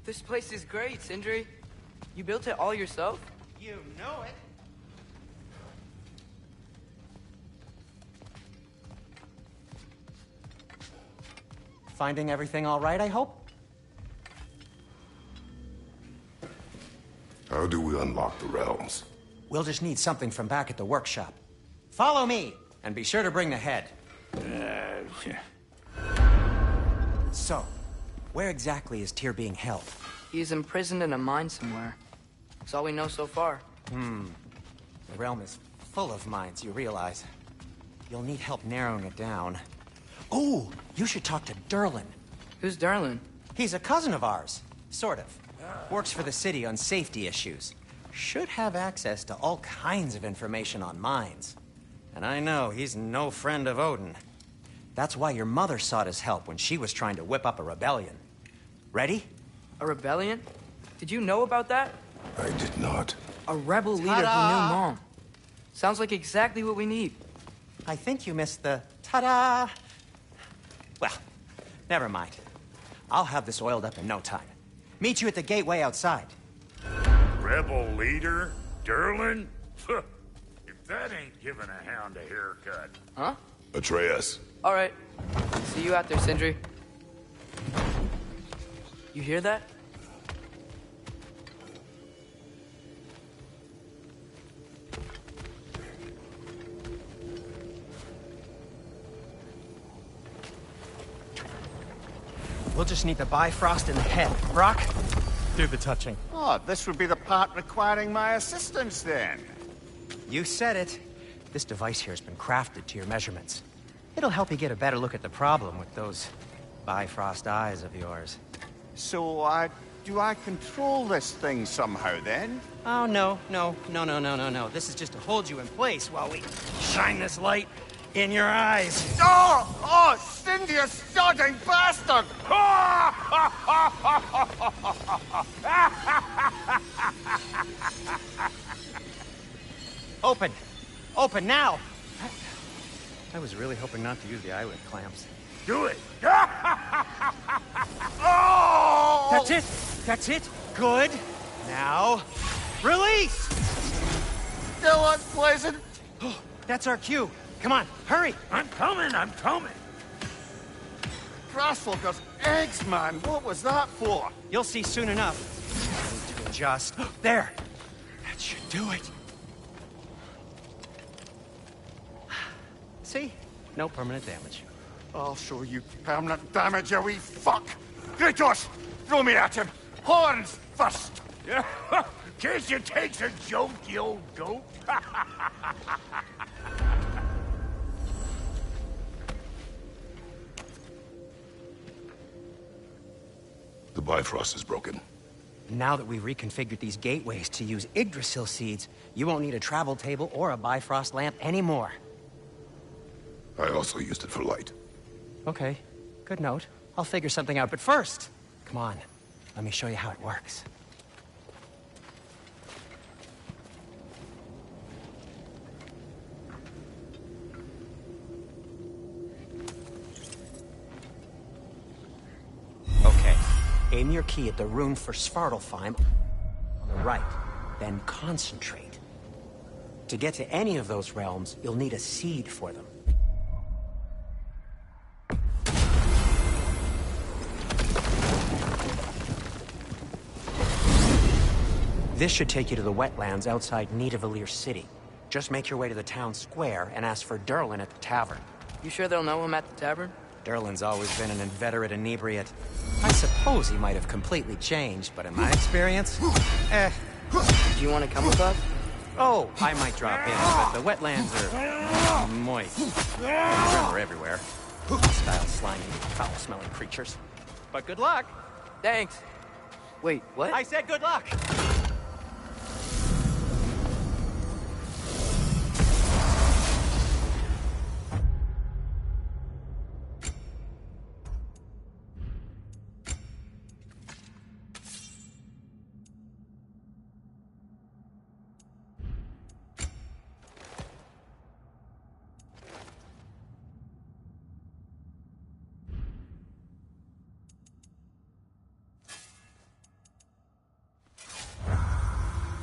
This place is great, Sindri. You built it all yourself? You know it. Finding everything all right, I hope? How do we unlock the realms? We'll just need something from back at the workshop. Follow me, and be sure to bring the head. So, where exactly is Tyr being held? He's imprisoned in a mine somewhere. That's all we know so far. The realm is full of mines, you realize. You'll need help narrowing it down. Oh, you should talk to Durlin. Who's Darlin? He's a cousin of ours, sort of. Works for the city on safety issues. Should have access to all kinds of information on mines. And I know he's no friend of Odin. That's why your mother sought his help when she was trying to whip up a rebellion. Ready? A rebellion? Did you know about that? I did not. A rebel leader who knew Ta-da! Mom. Sounds like exactly what we need. I think you missed the ta-da. Well, never mind. I'll have this oiled up in no time. Meet you at the gateway outside. Rebel leader? Durlin? If that ain't giving a hound a haircut. Huh? Atreus. All right. See you out there, Sindri. You hear that? We'll just need the Bifrost in the head. Brock, do the touching. Oh, this would be the part requiring my assistance then. You said it. This device here has been crafted to your measurements. It'll help you get a better look at the problem with those Bifrost eyes of yours. So, do I control this thing somehow then? Oh, no. This is just to hold you in place while we shine this light in your eyes. Oh, Cindy, you sodding bastard! Open! Open now! I was really hoping not to use the eyelid clamps. Do it! Oh! That's it! That's it! Good! Now, release! Still unpleasant. That's our cue. Come on, hurry! I'm coming! Grassfuckers, eggs, man. What was that for? You'll see soon enough. I need to adjust. There! That should do it. See? No permanent damage. I'll show you permanent damage, you wee fuck. Kratos, throw me at him. Horns first. Yeah. Case you takes a joke, you old goat. The Bifrost is broken. Now that we've reconfigured these gateways to use Yggdrasil seeds, you won't need a travel table or a Bifrost lamp anymore. I also used it for light. Okay, good note. I'll figure something out, but first, come on, let me show you how it works. Okay, aim your key at the rune for Svartalfheim on the right, then concentrate. To get to any of those realms, you'll need a seed for them. This should take you to the wetlands outside Nidavellir City. Just make your way to the town square and ask for Durlin at the tavern. You sure they'll know him at the tavern? Durlin's always been an inveterate inebriate. I suppose he might have completely changed, but in my experience, Do you want to come with us? Oh, I might drop in, but the wetlands are moist. They're everywhere. Hostile, slimy, foul-smelling creatures. But good luck. Thanks. Wait, what? I said good luck.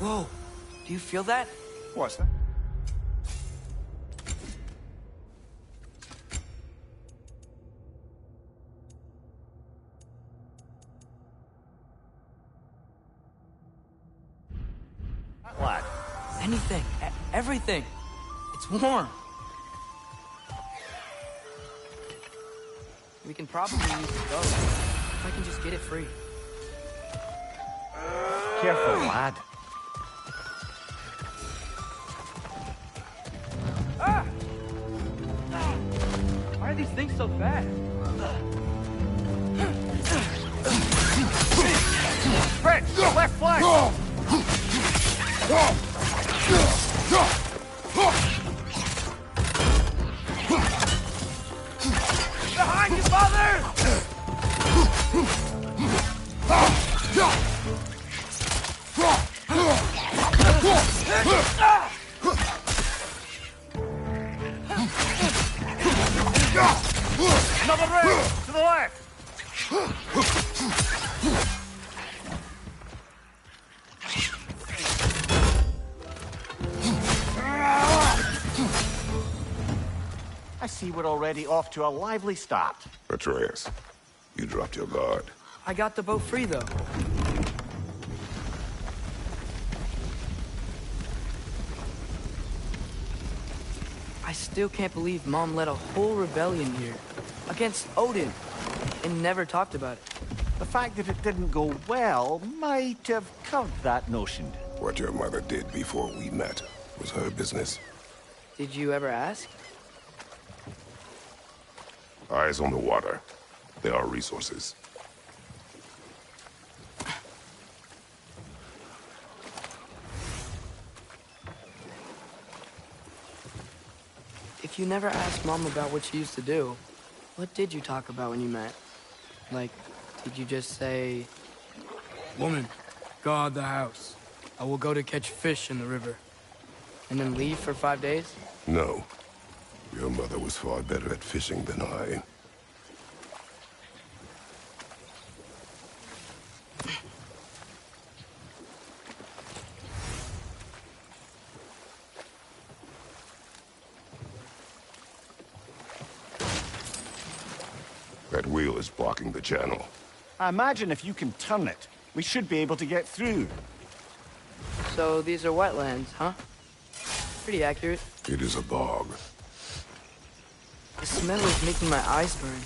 Whoa, do you feel that? What's that? Lad. Anything, everything. It's warm. We can probably use the boat. If I can just get it free. Careful, lad. Ah! Why are these things so fast? Fred, left flank! Behind you, father! Another rail! To the left! I see we're already off to a lively start. Atreus, you dropped your guard. I got the boat free, though. I still can't believe Mom led a whole rebellion here. Against Odin. And never talked about it. The fact that it didn't go well might have covered that notion. What your mother did before we met was her business. Did you ever ask? Eyes on the water. There are resources. If you never asked Mom about what she used to do, what did you talk about when you met? Like, did you just say... Woman, guard the house. I will go to catch fish in the river. And then leave for 5 days? No. Your mother was far better at fishing than I. That wheel is blocking the channel. I imagine if you can turn it, we should be able to get through. So these are wetlands, huh? Pretty accurate. It is a bog. The smell is making my eyes burn.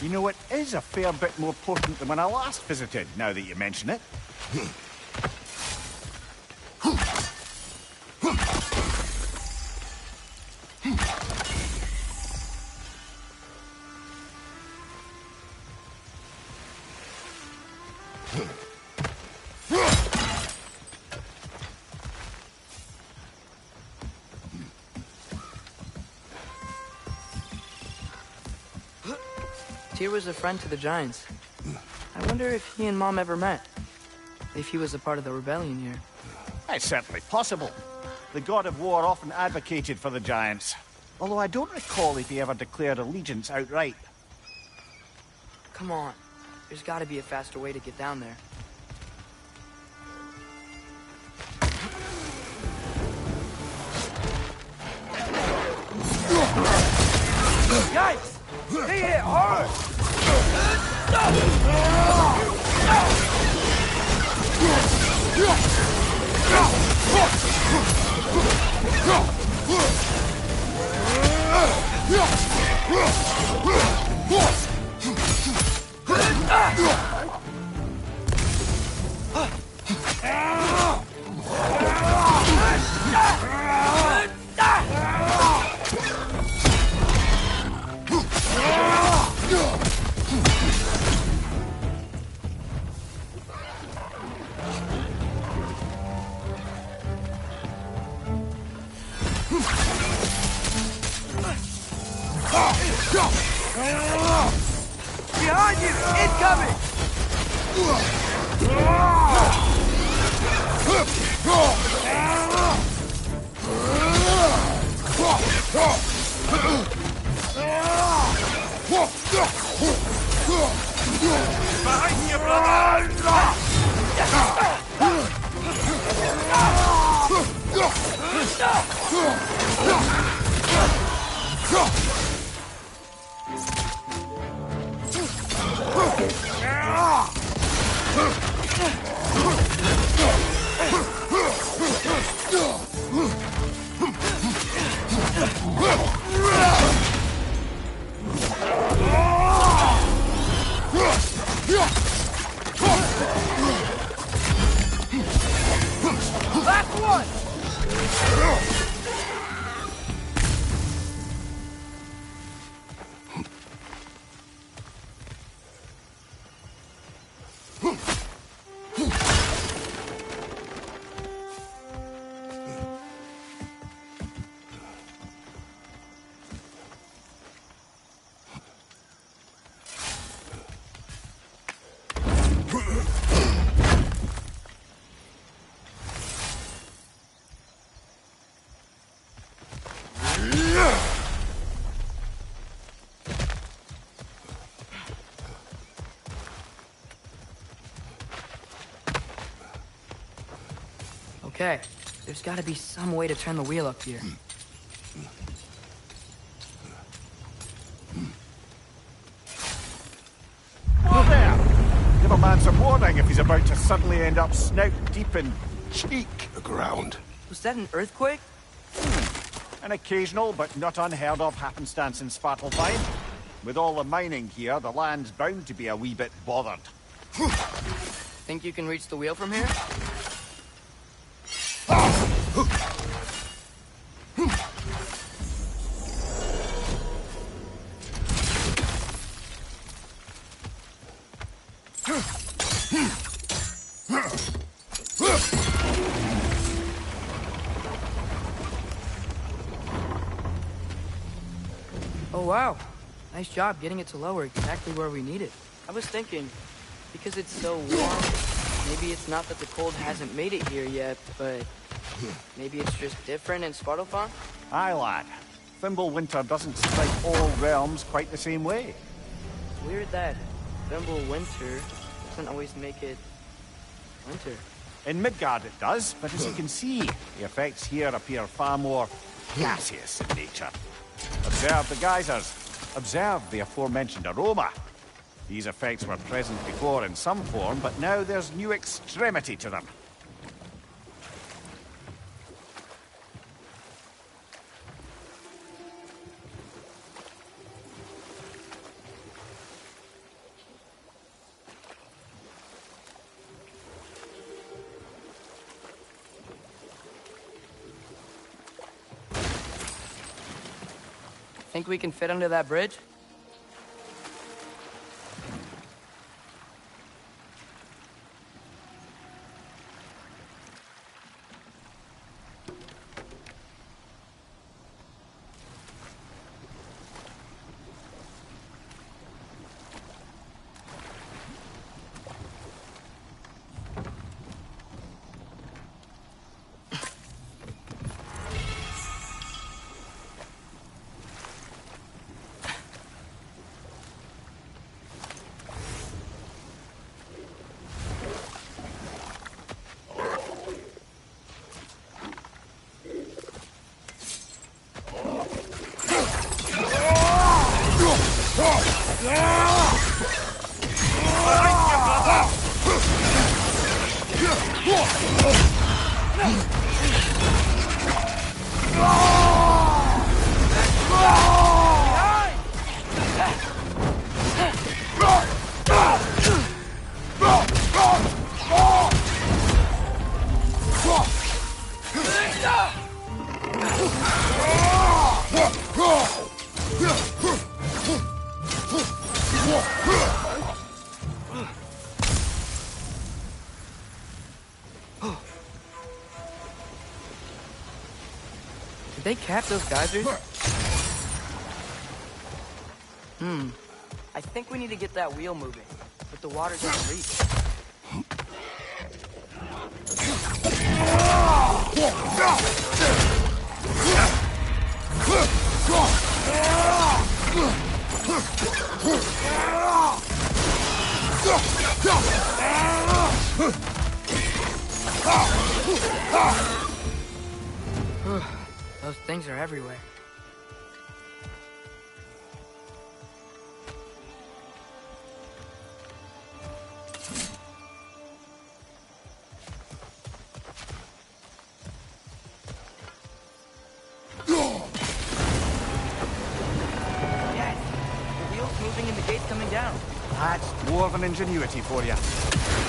You know, it is a fair bit more potent than when I last visited, now that you mention it. Tyr was a friend to the Giants. I wonder if he and Mom ever met. If he was a part of the rebellion here. It's certainly possible. The god of war often advocated for the Giants. Although I don't recall if he ever declared allegiance outright. Come on. There's gotta be a faster way to get down there. Yikes! He hit hard! Behind you! Incoming! Behind you, brother! Last one! Okay, there's gotta be some way to turn the wheel up here. Oh, there! Give a man some warning if he's about to suddenly end up snout deep in cheek. The ground. Was that an earthquake? An occasional but not unheard of happenstance in Svartalfheim. With all the mining here, the land's bound to be a wee bit bothered. Think you can reach the wheel from here? Oh wow, nice job getting it to lower exactly where we need it. I was thinking, because it's so warm, maybe it's not that the cold hasn't made it here yet, but maybe it's just different in Svartalfheim? Aye, lad. Thimble winter doesn't strike all realms quite the same way. It's weird that Thimble winter doesn't always make it winter. In Midgard it does, but as you can see, the effects here appear far more gaseous in nature. Observe the geysers. Observe the aforementioned aroma. These effects were present before in some form, but now there's new extremity to them. Think we can fit under that bridge? Did they cap those geysers? I think we need to get that wheel moving, but the water's out of reach. Those things are everywhere. Dwarven ingenuity for you.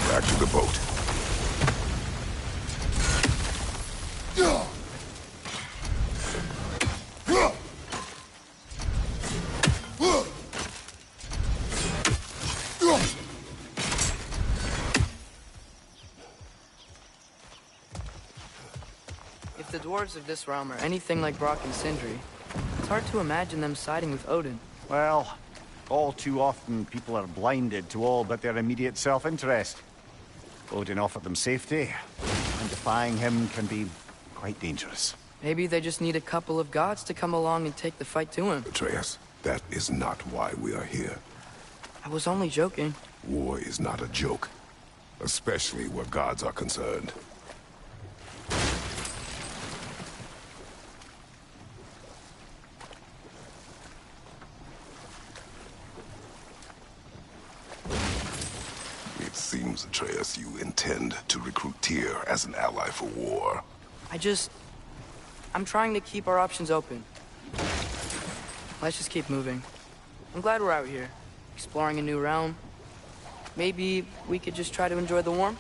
Back to the boat. If the dwarves of this realm are anything like Brock and Sindri, it's hard to imagine them siding with Odin. Well, all too often people are blinded to all but their immediate self-interest. Odin offered them safety, and defying him can be quite dangerous. Maybe they just need a couple of gods to come along and take the fight to him. Atreus, that is not why we are here. I was only joking. War is not a joke, especially where gods are concerned. It seems, Atreus, you intend to recruit Tyr as an ally for war. I'm trying to keep our options open. Let's just keep moving. I'm glad we're out here, exploring a new realm. Maybe we could just try to enjoy the warmth?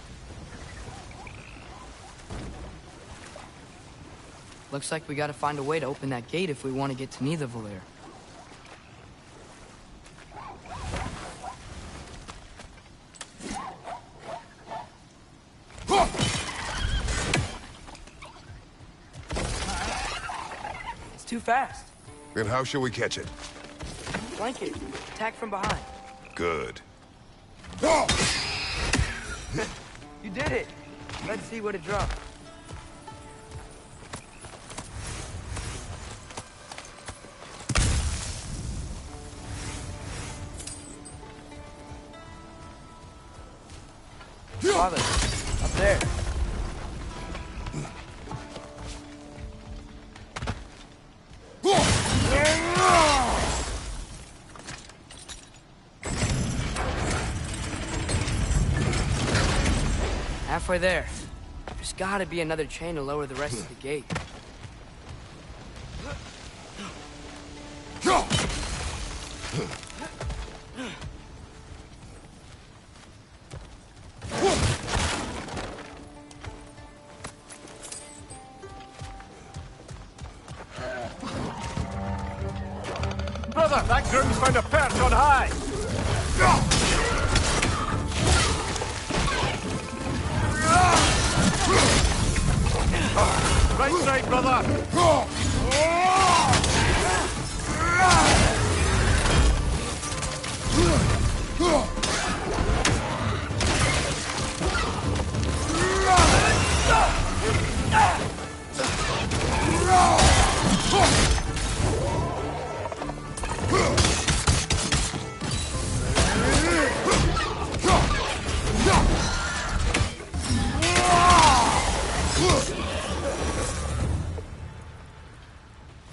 Looks like we gotta find a way to open that gate if we want to get to Nidavellir. It's too fast. Then how shall we catch it? Flank it. Attack from behind. Good. You did it. Let's see what it drops. Father, up there. Halfway there. There's gotta be another chain to lower the rest of the gate. Brother, that groom's found a perch on high! Right side, brother!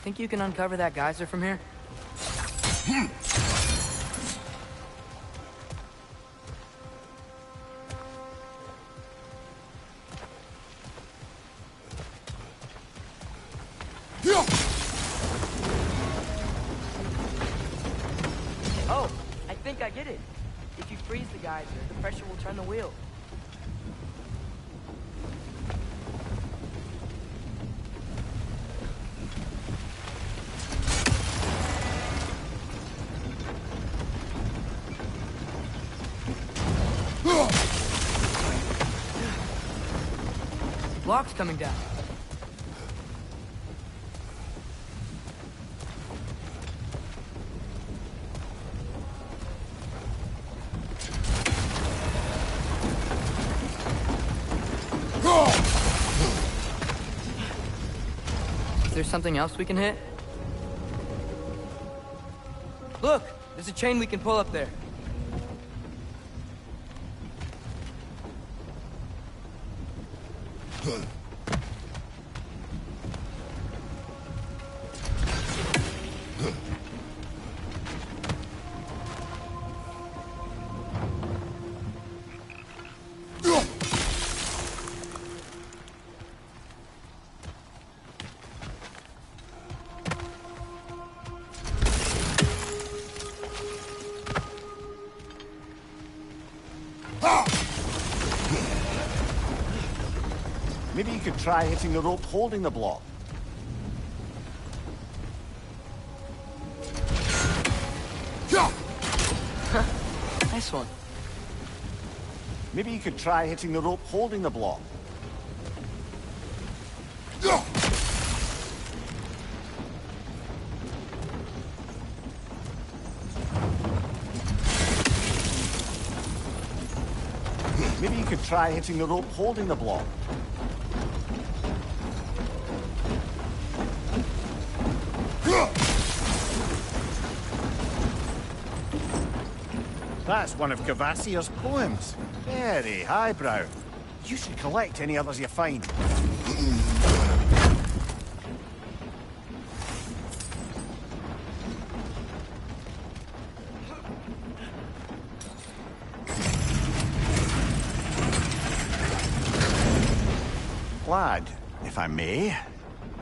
Think you can uncover that geyser from here? Oh, I think I get it. If you freeze the geyser, the pressure will turn the wheel. Block's coming down. Is there something else we can hit? Look! There's a chain we can pull up there. Maybe you could try hitting the rope holding the block. Nice one. Maybe you could try hitting the rope holding the block. Maybe you could try hitting the rope holding the block. That's one of Cavassier's poems. Very highbrow. You should collect any others you find. Lad, if I may,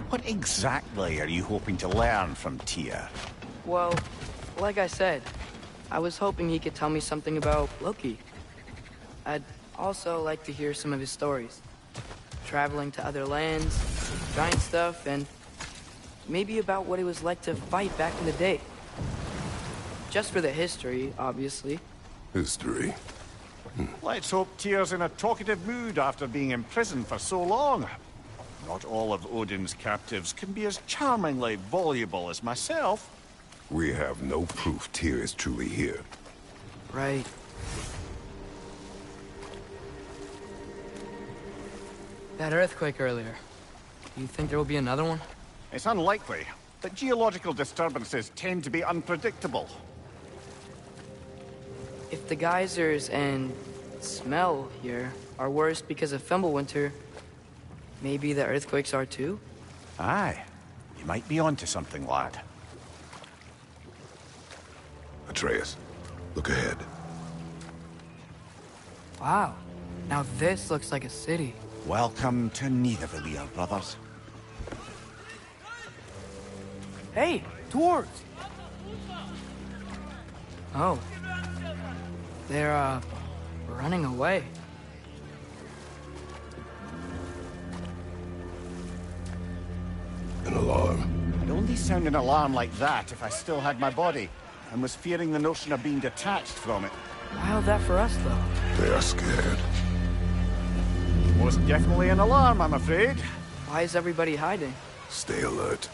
what exactly are you hoping to learn from Tyr? Well, like I said, I was hoping he could tell me something about Loki. I'd also like to hear some of his stories. Traveling to other lands, giant stuff, and maybe about what it was like to fight back in the day. Just for the history, obviously. History. Let's hope Tyr's in a talkative mood after being imprisoned for so long. Not all of Odin's captives can be as charmingly voluble as myself. We have no proof Tyr is truly here. Right. That earthquake earlier. Do you think there will be another one? It's unlikely, but geological disturbances tend to be unpredictable. If the geysers and smell here are worse because of Fimbulwinter, maybe the earthquakes are too? Aye. You might be onto something, lad. Atreus, look ahead. Wow. Now this looks like a city. Welcome to Nidavellir, brothers. Hey, dwarves! Oh. They're, running away. An alarm. I'd only sound an alarm like that if I still had my body, and was fearing the notion of being detached from it. Wild that for us, though. They are scared. Most definitely an alarm, I'm afraid. Why is everybody hiding? Stay alert.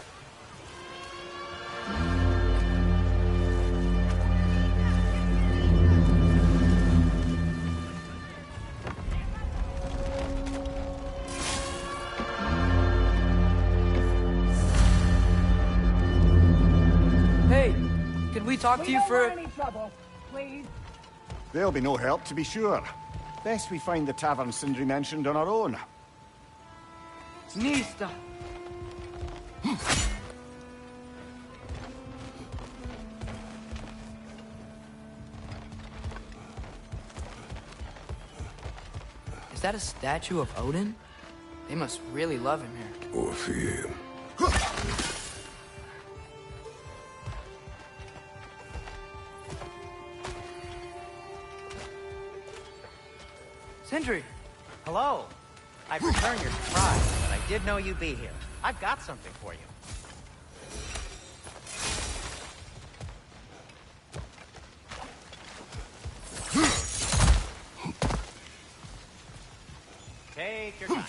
Hey, could we talk to you for... any trouble, please. There'll be no help, to be sure. Best we find the tavern Sindri mentioned on our own. Nista. Is that a statue of Odin? They must really love him here. Or fear him. Sindri! Hello. I'd return your surprise, but I did know you'd be here. I've got something for you. Take your time.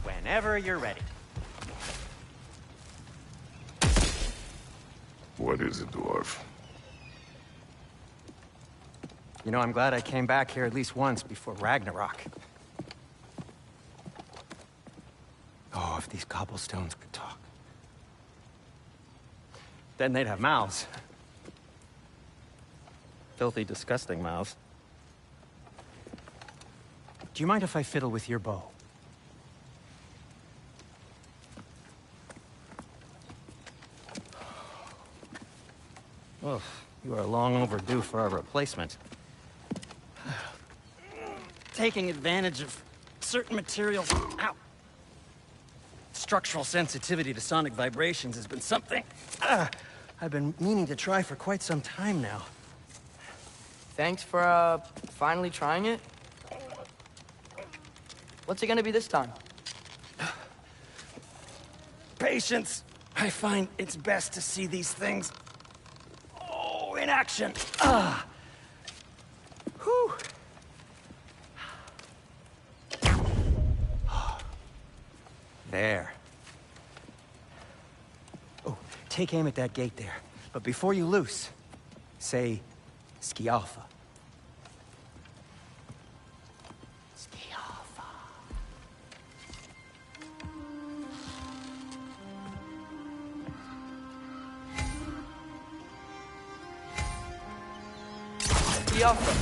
Whenever you're ready. What is it, dwarf? You know, I'm glad I came back here at least once before Ragnarok. Oh, if these cobblestones could talk. Then they'd have mouths. Filthy, disgusting mouths. Do you mind if I fiddle with your bow? Oh, you are long overdue for a replacement. Taking advantage of certain materials. Ow! Structural sensitivity to sonic vibrations has been something I've been meaning to try for quite some time now. Thanks for, finally trying it. What's it gonna be this time? Patience. I find it's best to see these things, in action. Ah. Whew. There. Oh, take aim at that gate there. But before you loose, say, Schialfa. Schialfa.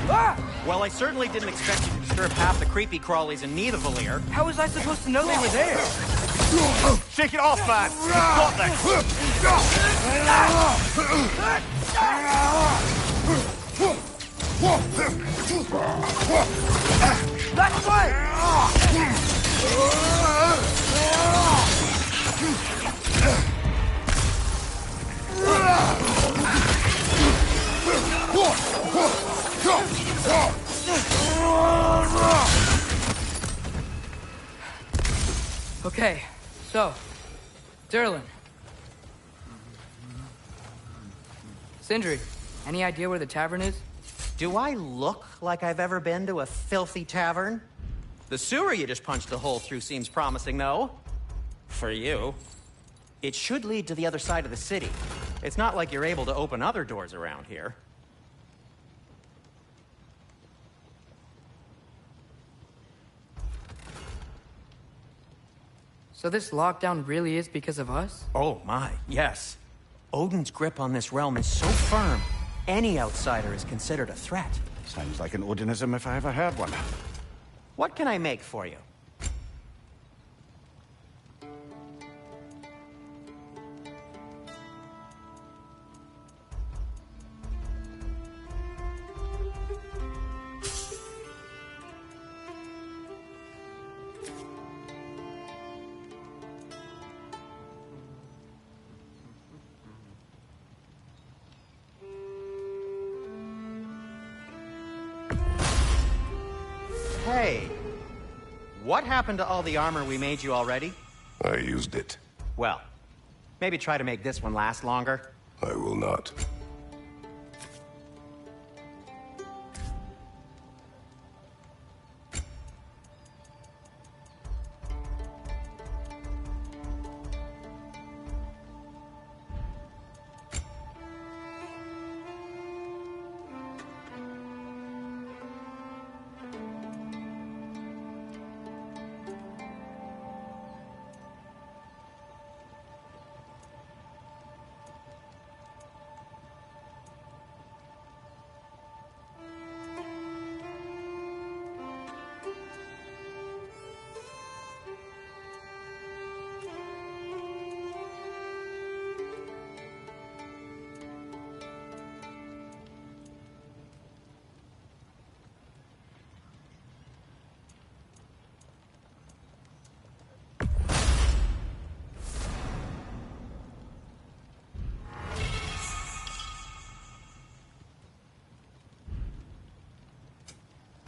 Ah! Well, I certainly didn't expect you to disturb half the creepy crawlies in Nidavellir. How was I supposed to know they were there? Shake it off, man! You've got this! That's right! Okay, so, Derlin. Sindri, any idea where the tavern is? Do I look like I've ever been to a filthy tavern? The sewer you just punched a hole through seems promising, though. For you. It should lead to the other side of the city. It's not like you're able to open other doors around here. So this lockdown really is because of us? Oh my, yes. Odin's grip on this realm is so firm, any outsider is considered a threat. Sounds like an Odinism if I ever heard one. What can I make for you? Hey, what happened to all the armor we made you already? I used it. Well, maybe try to make this one last longer. I will not.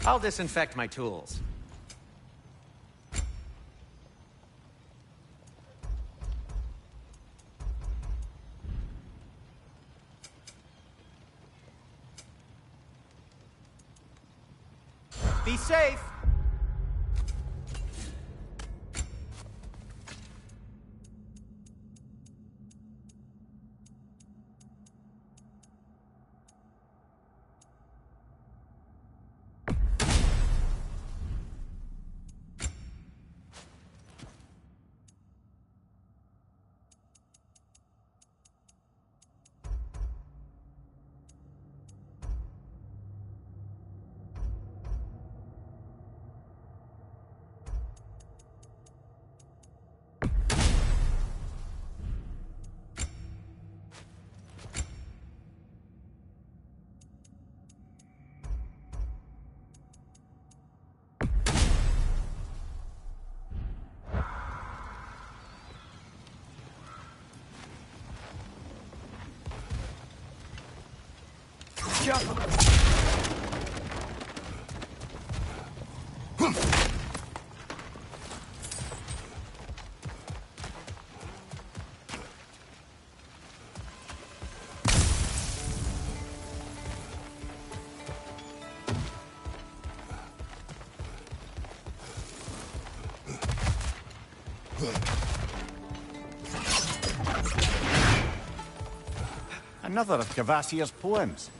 I'll disinfect my tools. Be safe! Another of Cavassier's poems.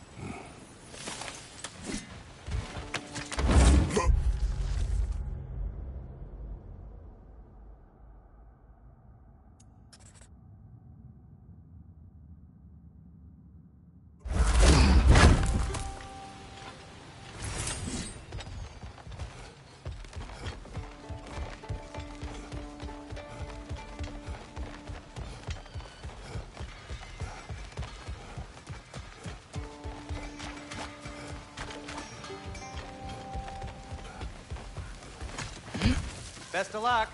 Best of luck.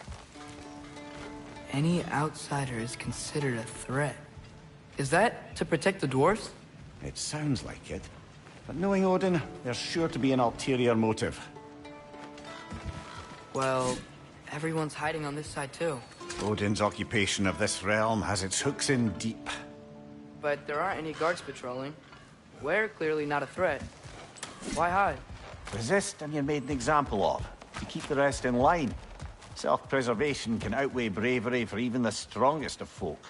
Any outsider is considered a threat. Is that to protect the dwarves? It sounds like it. But knowing Odin, there's sure to be an ulterior motive. Well, everyone's hiding on this side too. Odin's occupation of this realm has its hooks in deep. But there aren't any guards patrolling. We're clearly not a threat. Why hide? Resist and you're made an example of, to keep the rest in line. Self-preservation can outweigh bravery for even the strongest of folk.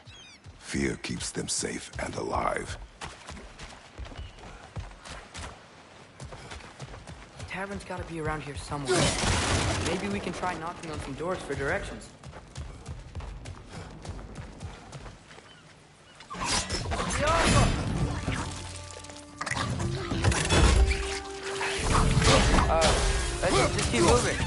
Fear keeps them safe and alive. The tavern's gotta be around here somewhere. Maybe we can try knocking on some doors for directions. Let's just keep moving.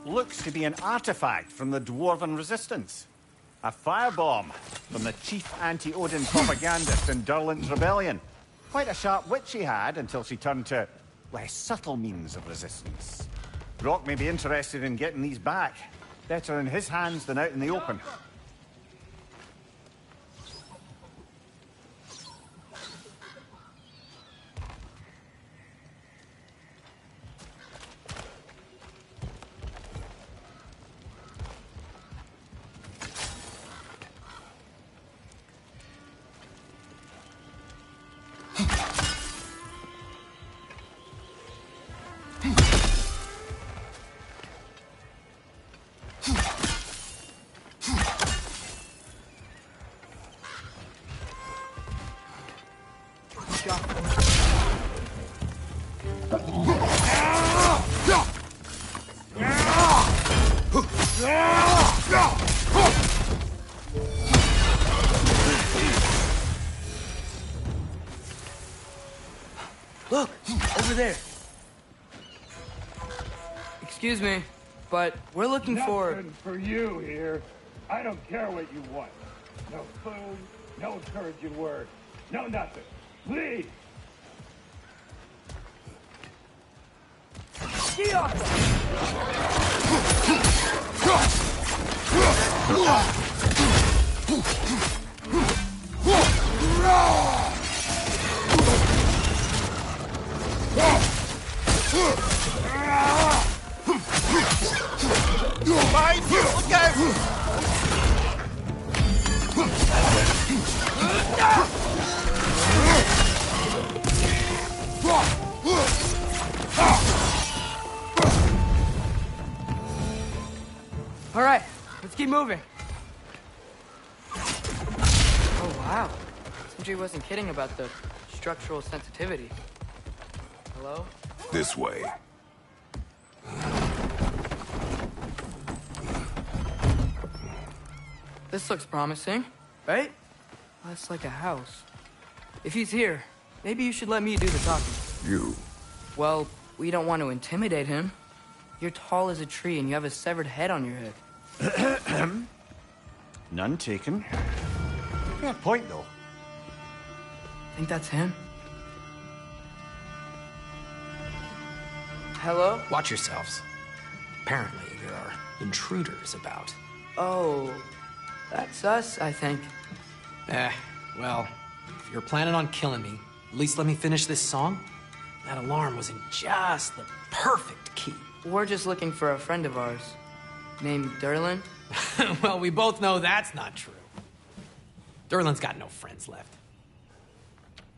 Looks to be an artifact from the Dwarven Resistance. A firebomb from the chief anti-Odin propagandist in Durlin's rebellion. Quite a sharp wit she had until she turned to less subtle means of resistance. Brock may be interested in getting these back. Better in his hands than out in the open. Look, over there. Excuse me, but we're looking for... Nothing for you here. I don't care what you want. No food, no encouraging word, no nothing. Leave! Get off! Behind you! Look out! All right, let's keep moving. Oh, wow. Sentry wasn't kidding about the structural sensitivity. Hello? This way. This looks promising, right? That's like a house. If he's here, maybe you should let me do the talking. You. Well, we don't want to intimidate him. You're tall as a tree and you have a severed head on your head. None taken. Fair point, though. Think that's him? Hello? Watch yourselves. Apparently, there are intruders about. Oh, that's us, I think. Well, if you're planning on killing me, at least let me finish this song. That alarm was in just the perfect key. We're just looking for a friend of ours, named Derlin. Well, we both know that's not true. Derlin's got no friends left.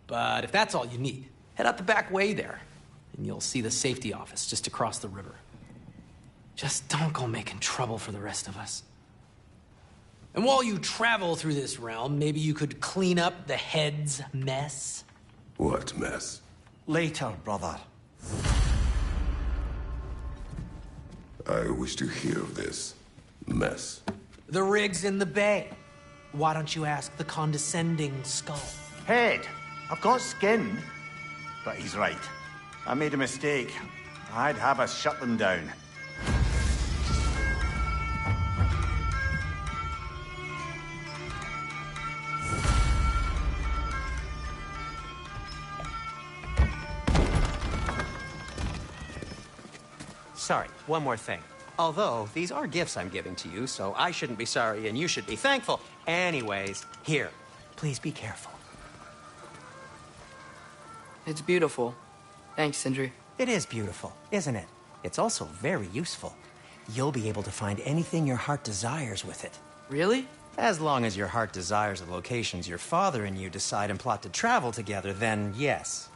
But if that's all you need, head out the back way there, and you'll see the safety office just across the river. Just don't go making trouble for the rest of us. And while you travel through this realm, maybe you could clean up the head's mess? What mess? Later, brother. I wish to hear of this mess. The rig's in the bay. Why don't you ask the condescending skull? Head, I've got skin. But he's right. I made a mistake. I'd have us shut them down. Sorry, one more thing. Although, these are gifts I'm giving to you, so I shouldn't be sorry and you should be thankful. Anyways, here, please be careful. It's beautiful. Thanks, Sindri. It is beautiful, isn't it? It's also very useful. You'll be able to find anything your heart desires with it. Really? As long as your heart desires the locations your father and you decide and plot to travel together, then yes.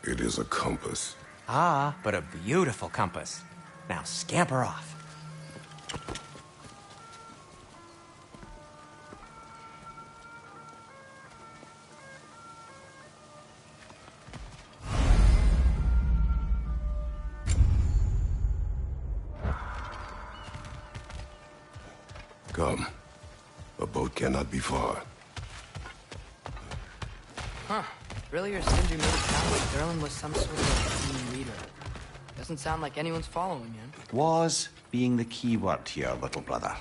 It is a compass. Ah, but a beautiful compass. Now scamper off. Come. A boat cannot be far. Huh. Earlier, Sindri made it sound like Derlin was some sort of team leader. Doesn't sound like anyone's following him. Was being the key word here, little brother.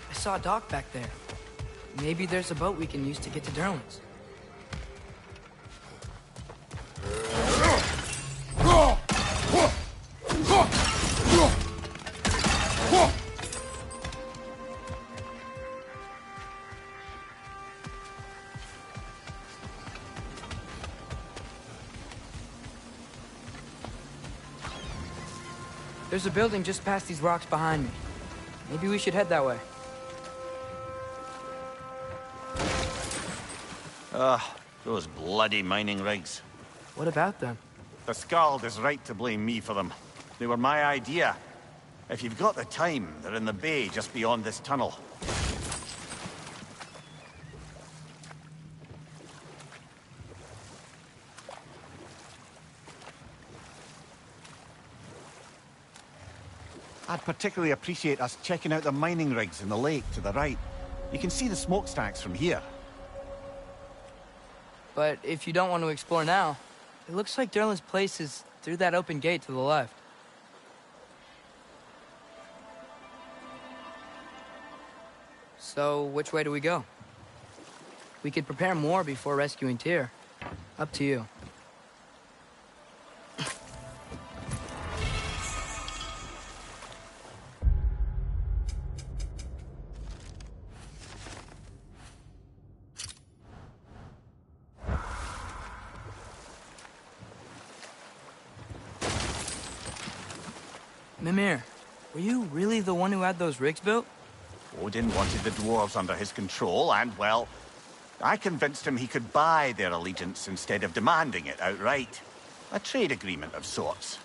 I saw a dock back there. Maybe there's a boat we can use to get to Derlin's. There's a building just past these rocks behind me. Maybe we should head that way. Those bloody mining rigs. What about them? The Skald is right to blame me for them. They were my idea. If you've got the time, they're in the bay just beyond this tunnel. I'd particularly appreciate us checking out the mining rigs in the lake to the right. You can see the smokestacks from here. But if you don't want to explore now, it looks like Derlin's place is through that open gate to the left. So, which way do we go? We could prepare more before rescuing Tyr. Up to you. Mimir, were you really the one who had those rigs built? Odin wanted the dwarves under his control, and, well, I convinced him he could buy their allegiance instead of demanding it outright. A trade agreement of sorts.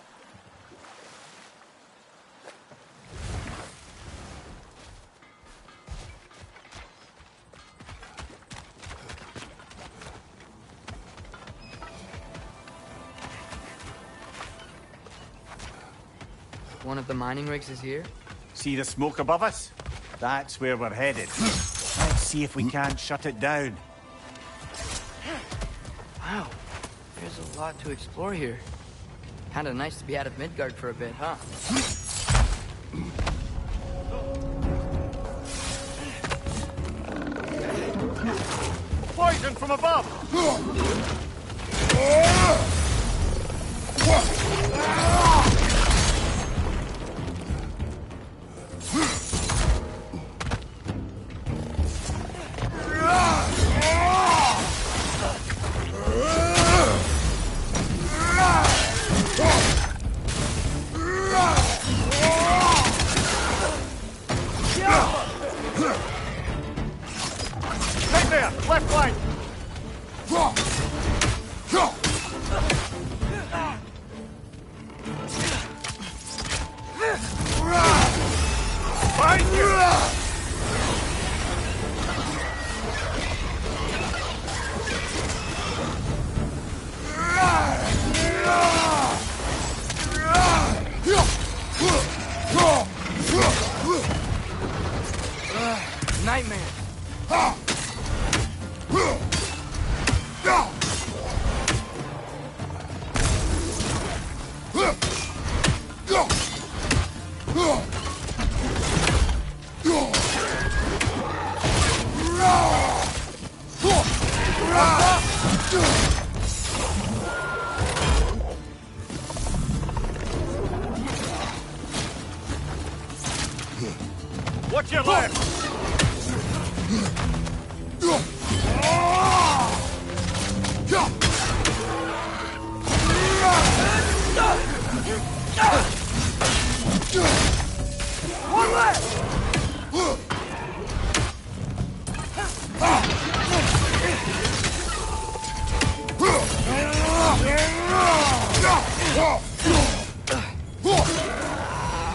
One of the mining rigs is here? See the smoke above us? That's where we're headed. Let's see if we can't shut it down. Wow, there's a lot to explore here. Kinda nice to be out of Midgard for a bit, huh? Poison from above! Right there! Left flank! Behind you! Nightmare. Watch your left! One left!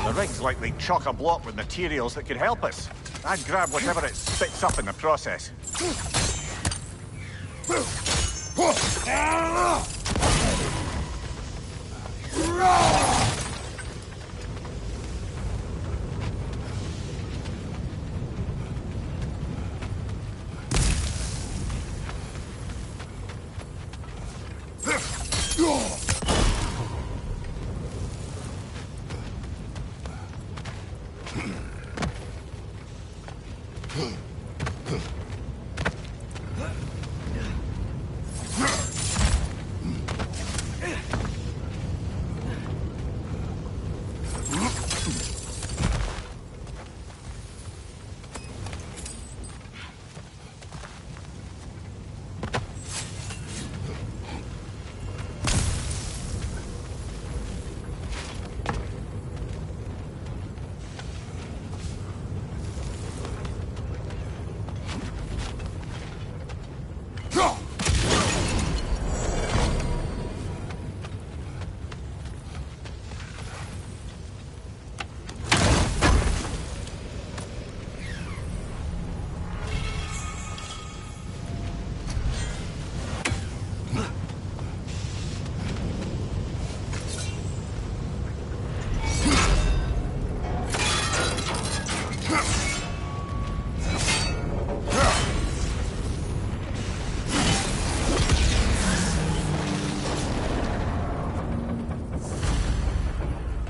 The rig's likely chock-a-block with materials that could help us. I'd grab whatever it spits up in the process.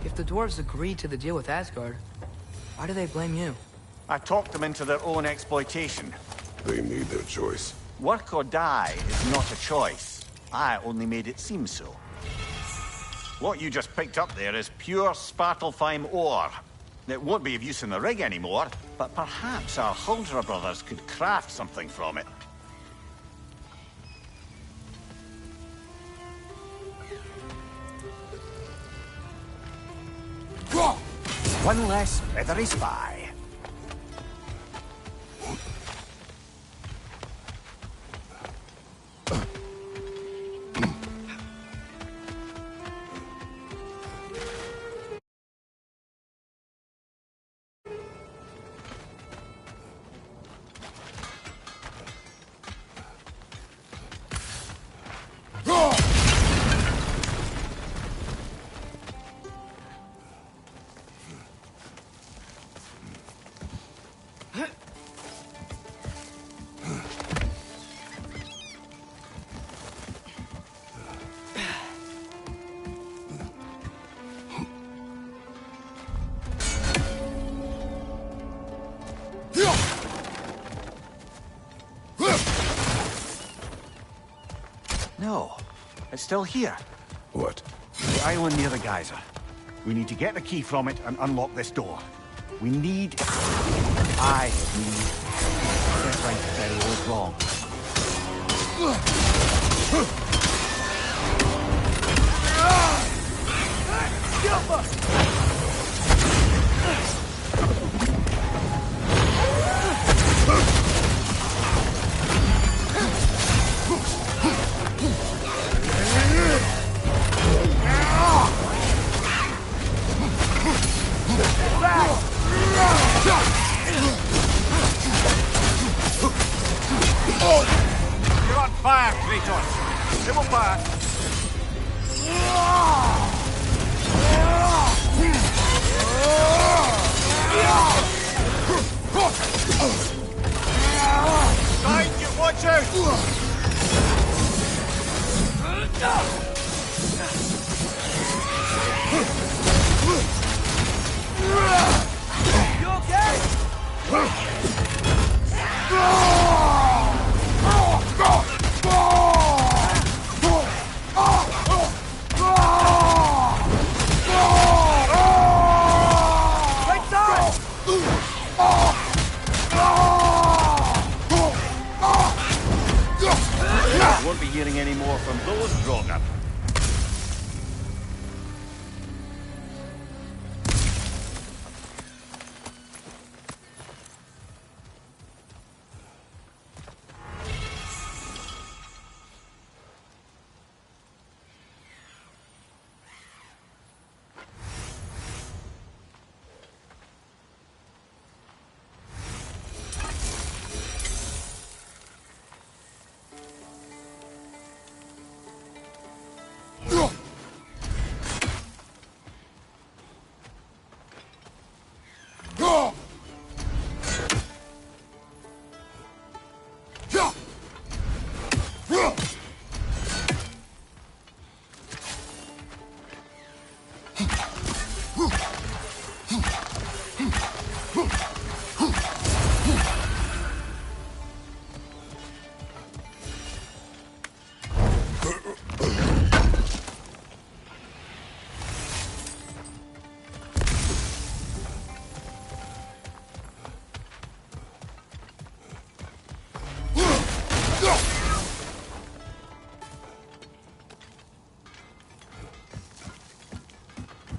If the dwarves agreed to the deal with Asgard, why do they blame you? I talked them into their own exploitation. They made their choice. Work or die is not a choice. I only made it seem so. What you just picked up there is pure Svartalfheim ore. It won't be of use in the rig anymore, but perhaps our Huldra brothers could craft something from it. One less feathery spy. It's still here. What? The island near the geyser. We need to get the key from it and unlock this door. I need... Get right to bury what's wrong. You're on fire, Kratos! It will pass! Side, you watch out! You okay? Right side! I won't be hearing any more from those Drogon.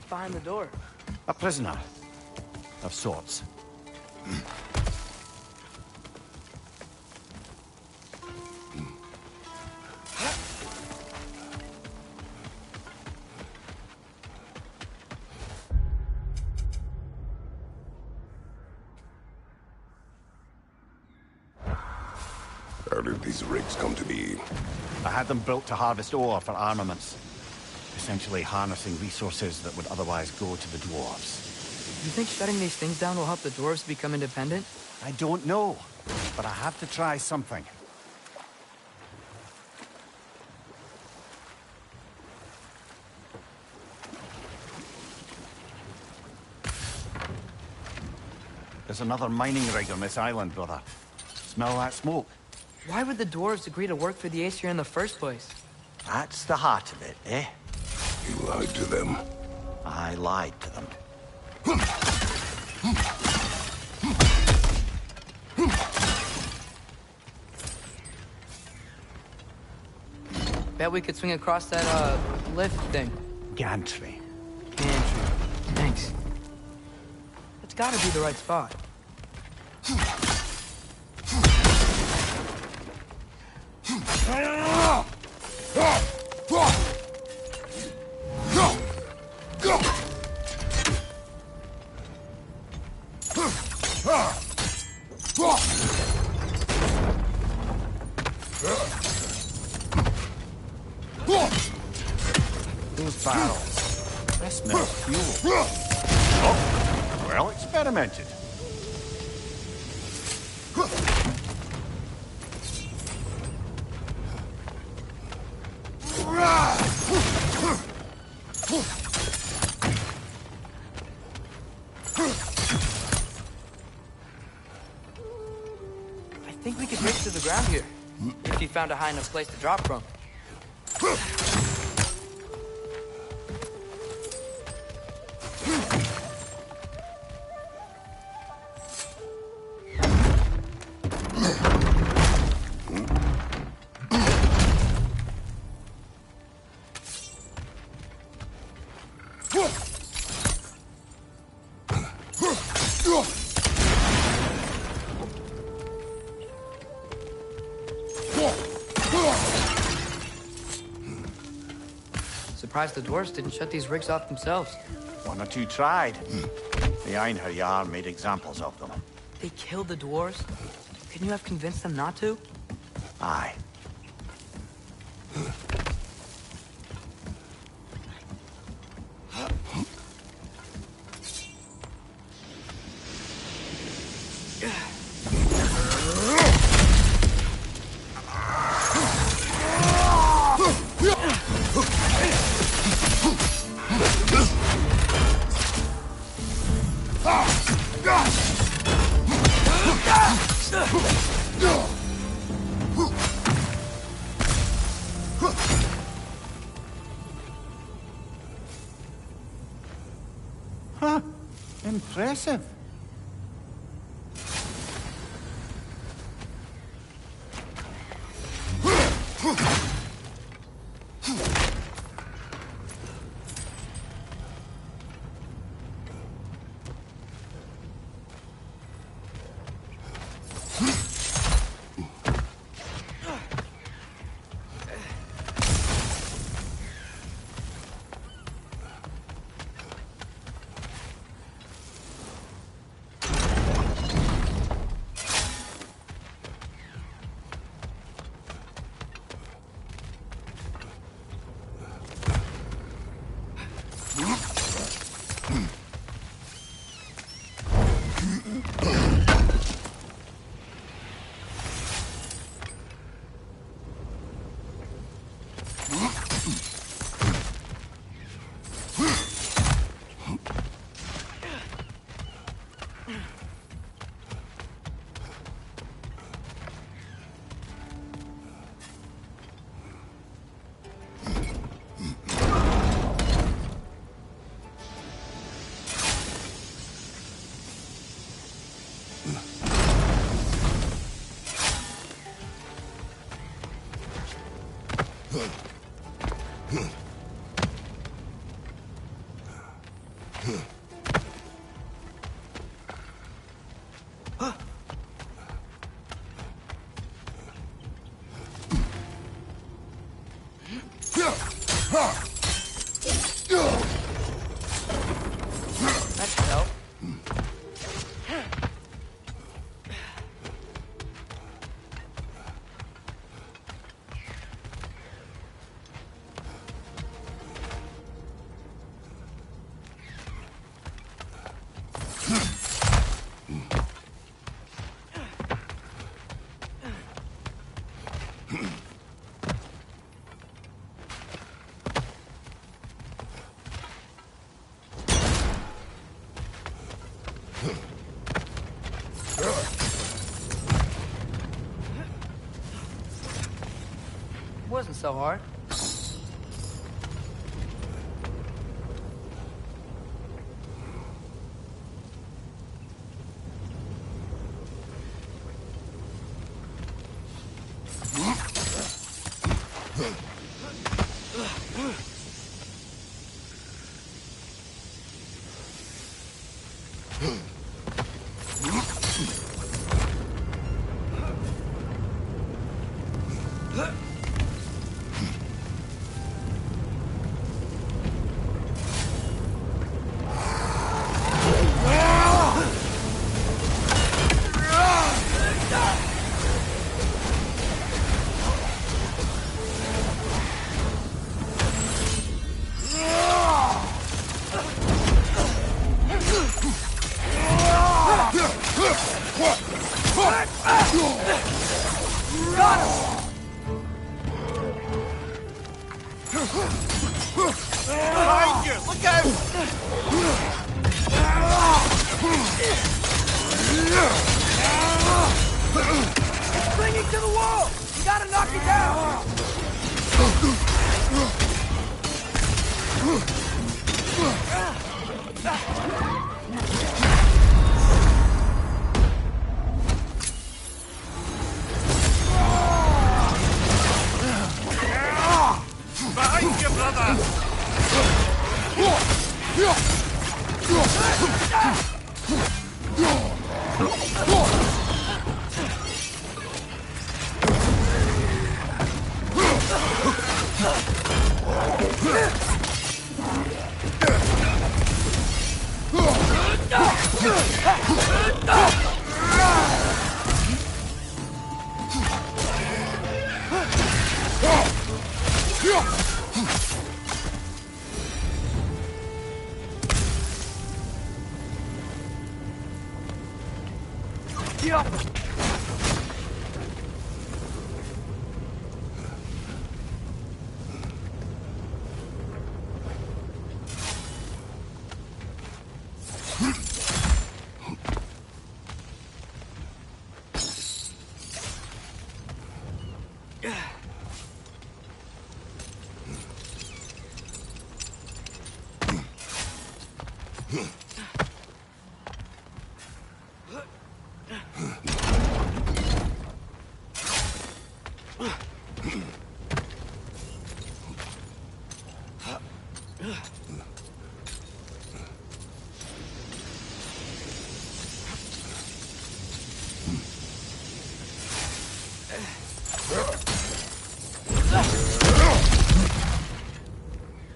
Behind the door. A prisoner. Of sorts. How did these rigs come to be? I had them built to harvest ore for armaments. Essentially harnessing resources that would otherwise go to the dwarves. You think shutting these things down will help the dwarves become independent? I don't know, but I have to try something. There's another mining rig on this island, brother. Smell that smoke? Why would the dwarves agree to work for the Aesir in the first place? That's the heart of it, eh? You lied to them. I lied to them. Bet we could swing across that, lift thing. Gantry. Gantry. Thanks. It's gotta be the right spot. Those barrels. They smell fuel. Oh, well experimented. I think we could reach to the ground here. If you found a high enough place to drop from. Surprised the dwarves didn't shut these rigs off themselves. One or two tried. The Einherjar made examples of them. They killed the dwarves? Couldn't you have convinced them not to? Aye. Huh. Impressive. That should help. Wasn't so hard. Behind you! Look out! It's clinging to the wall! You gotta knock it down! Behind you, brother!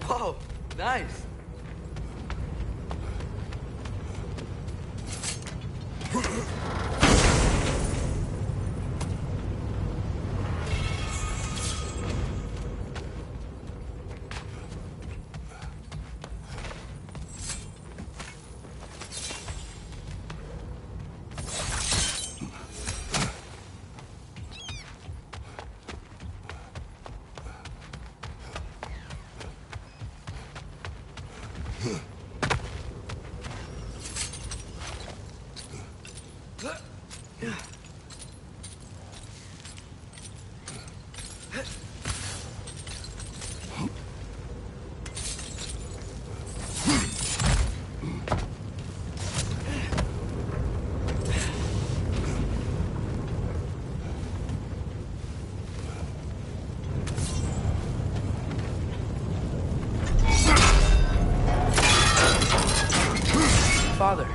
Whoa, nice. Father,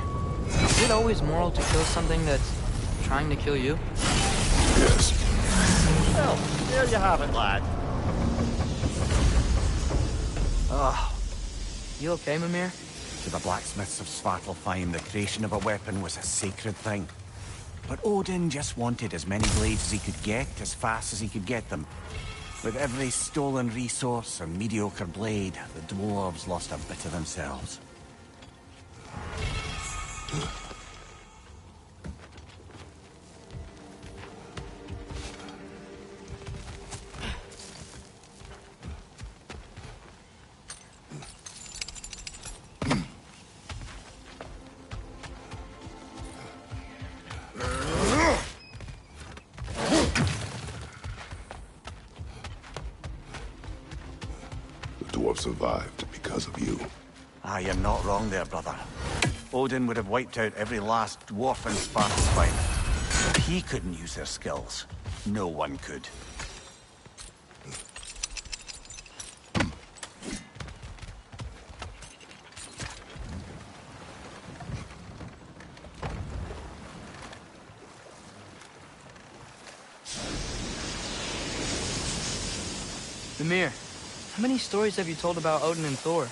is it always moral to kill something that's trying to kill you? Yes. Well, there you have it, lad. Oh, you okay, Mimir? To the blacksmiths of Svartalfheim, the creation of a weapon was a sacred thing. But Odin just wanted as many blades as he could get, as fast as he could get them. With every stolen resource and mediocre blade, the dwarves lost a bit of themselves. The dwarf survived because of you. Ah, you're not wrong there, brother. Odin would have wiped out every last dwarf in Svartalfheim. If he couldn't use their skills, no one could. Mimir, how many stories have you told about Odin and Thor?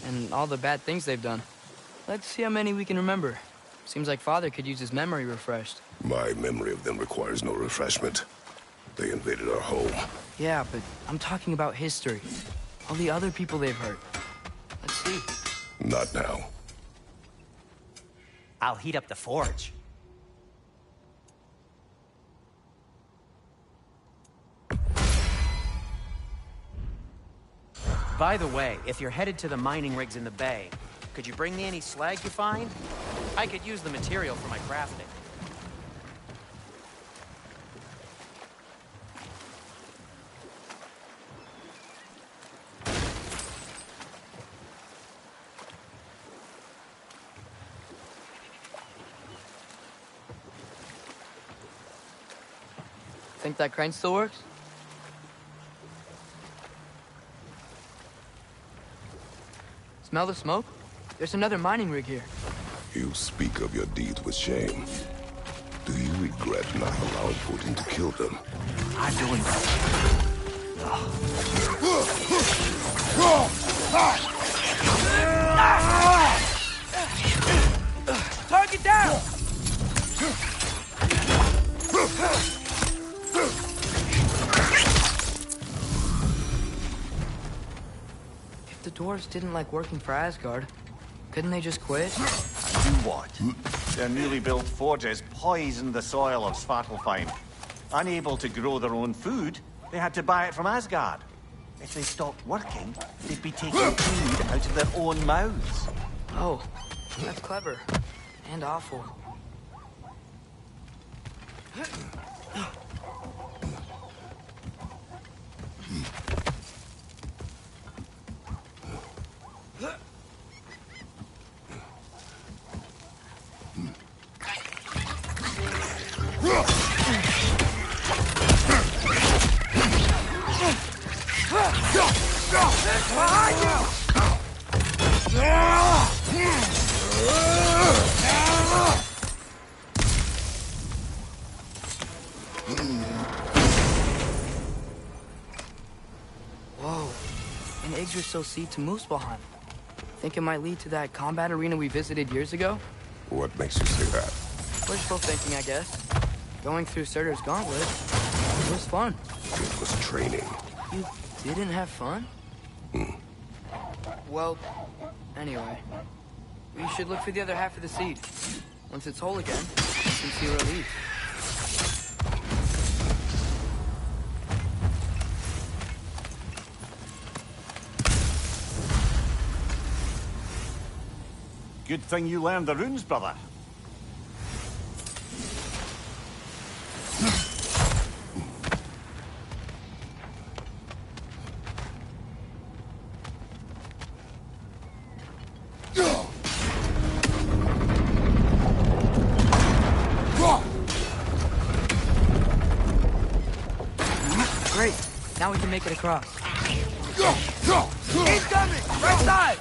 And all the bad things they've done? Let's see how many we can remember. Seems like Father could use his memory refreshed. My memory of them requires no refreshment. They invaded our home. Yeah, but I'm talking about history. All the other people they've hurt. Let's see. Not now. I'll heat up the forge. By the way, if you're headed to the mining rigs in the bay, could you bring me any slag you find? I could use the material for my crafting. Think that crane still works? Smell the smoke? There's another mining rig here. You speak of your deeds with shame. Do you regret not allowing Odin to kill them? I don't. Target down! If the dwarves didn't like working for Asgard, couldn't they just quit? And do what? Their newly built forges poisoned the soil of Svartalfheim. Unable to grow their own food, they had to buy it from Asgard. If they stopped working, they'd be taking food out of their own mouths. Oh, that's clever. And awful. Whoa, an Yggdrasil seed to Muspelheim. Think it might lead to that combat arena we visited years ago? What makes you say that? Wishful thinking, I guess. Going through Surtur's gauntlet, it was fun. It was training. You didn't have fun? Well, anyway. We should look for the other half of the seed. Once it's whole again, you can see relief. Good thing you learned the runes, brother. Great. Now we can make it across. He's coming! Right side!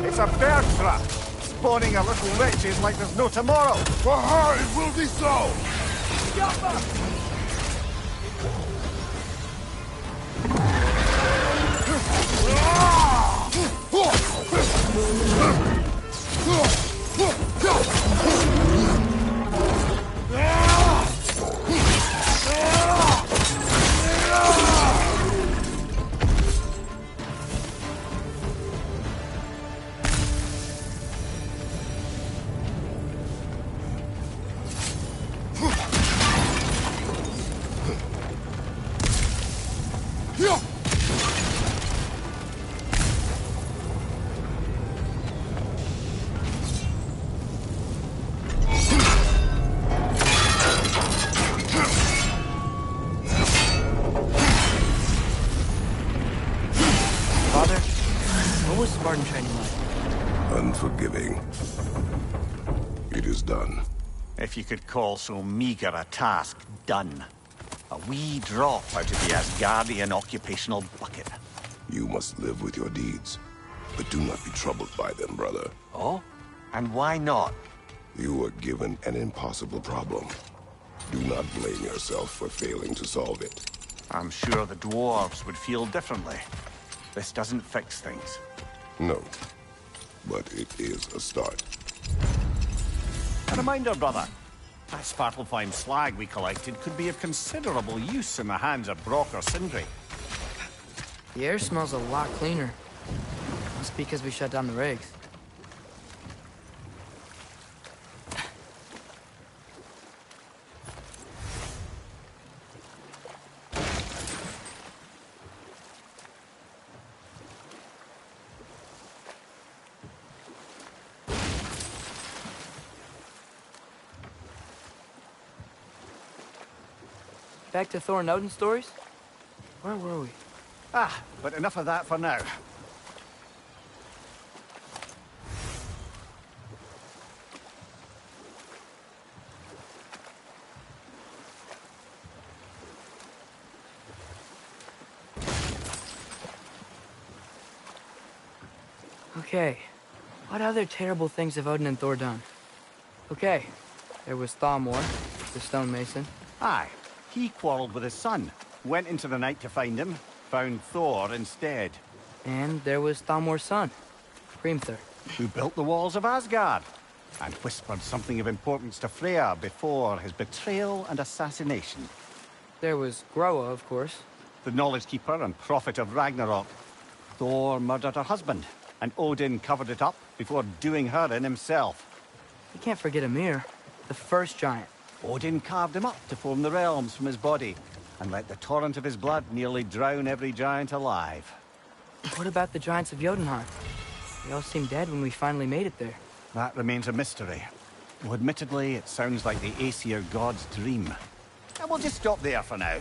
It's a bear trap, spawning a little witches like there's no tomorrow. For her, it will be so! Father, what was Spartan training like? Unforgiving. It is done. If you could call so meager a task done. A wee drop out of the Asgardian occupational bucket. You must live with your deeds. But do not be troubled by them, brother. Oh? And why not? You were given an impossible problem. Do not blame yourself for failing to solve it. I'm sure the dwarves would feel differently. This doesn't fix things. No, but it is a start. A reminder, brother. That Svartalfheim slag we collected could be of considerable use in the hands of Brock or Sindri. The air smells a lot cleaner. Must be because we shut down the rigs. Back to Thor and Odin stories? Where were we? Ah, but enough of that for now. Okay, what other terrible things have Odin and Thor done? Okay, there was Thalmor, the stonemason. Aye, he quarreled with his son, went into the night to find him, found Thor instead. And there was Thalmor's son, Hrimthur. Who built the walls of Asgard, and whispered something of importance to Freya before his betrayal and assassination. There was Groa, of course. The knowledge keeper and prophet of Ragnarok. Thor murdered her husband, and Odin covered it up before doing her in himself. You can't forget Ymir, the first giant. Odin carved him up to form the realms from his body, and let the torrent of his blood nearly drown every giant alive. What about the giants of Jotunheim? They all seemed dead when we finally made it there. That remains a mystery. Though admittedly, it sounds like the Aesir god's dream. And we'll just stop there for now.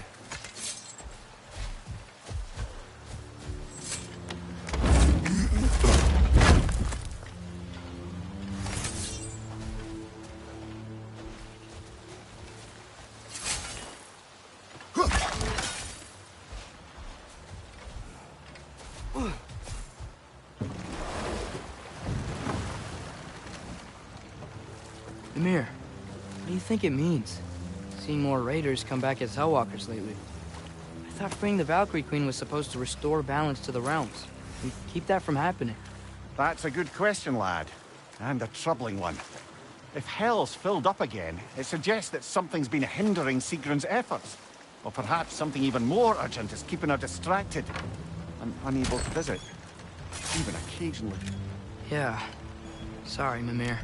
Ymir, what do you think it means? Seen more raiders come back as Hellwalkers lately. I thought freeing the Valkyrie Queen was supposed to restore balance to the realms and keep that from happening. That's a good question, lad. And a troubling one. If Hell's filled up again, it suggests that something's been hindering Sigrun's efforts. Or perhaps something even more urgent is keeping her distracted and unable to visit. Even occasionally. Yeah. Sorry, Mimir.